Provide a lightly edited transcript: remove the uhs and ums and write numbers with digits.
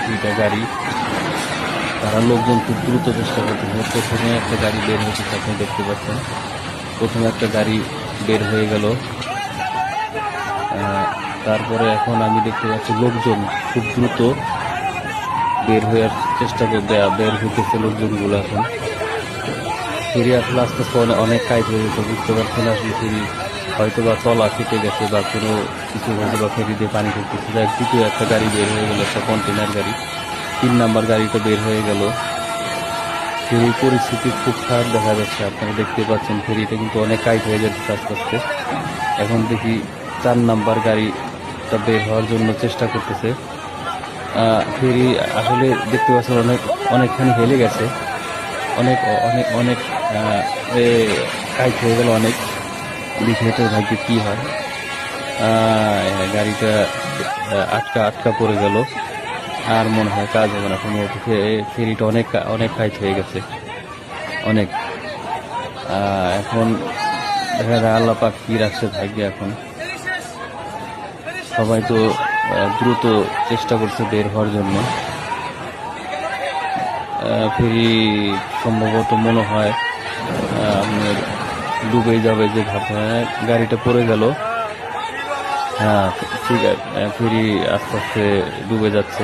দুইটা গাড়ি, তারা লোকজন খুব দ্রুত চেষ্টা করতেছে। প্রথমে একটা গাড়ি বের হয়েছে, আপনি দেখতে পাচ্ছেন। প্রথমে একটা গাড়ি বের হয়ে গেল, তারপরে এখন আমি দেখতে পাচ্ছি লোকজন খুব দ্রুত বের হওয়ার চেষ্টা করবে, বের হইতেছে লোকজনগুলো। এখন ফেরি আসলে আস্তে আস্তে অনেক কাজ হয়ে গেছে, বুঝতে পারছেন। আসলে ফেরি হয়তো বা তলা কেটে গেছে বা কোনো কিছু হয়তো বা ফেরি দিয়ে পানি ঢুকতেছে। যাই দ্বিতীয় একটা গাড়ি বের হয়ে গেল, একটা কন্টেনার গাড়ি। 3 নাম্বার গাড়িটা বের হয়ে গেল। ফেরির পরিস্থিতি খুব খারাপ দেখা যাচ্ছে, আপনারা দেখতে পাচ্ছেন। ফেরিটা কিন্তু অনেক টাইট হয়ে যাচ্ছে আস্তে আস্তে। এখন দেখি 4 নাম্বার গাড়িটা বের হওয়ার জন্য চেষ্টা করতেছে। ফেরি আসলে দেখতে পাচ্ছেন অনেকখানি হেলে গেছে, অনেক অনেক অনেক টাইট হয়ে গেল অনেক। দেখি এটা ভাগ্যে কি হয়। গাড়িটা আটকা পড়ে গেল, আর মনে হয় কাজ হবে না সম্ভবত। ফেরিটা অনেক অনেক টাইট হয়ে গেছে, অনেক। এখন দেখা যায় আল্লাহ পাক কি রাখছে ভাগ্যে। এখন সবাই তো দ্রুত চেষ্টা করছে বের হওয়ার জন্য। ফেরি সম্ভবত মনে হয় আপনার ডুবে যাবে যে ভাব, গাড়িটা পড়ে গেল। হ্যাঁ, ঠিক আছে, ফেরি আস্তে আস্তে ডুবে যাচ্ছে।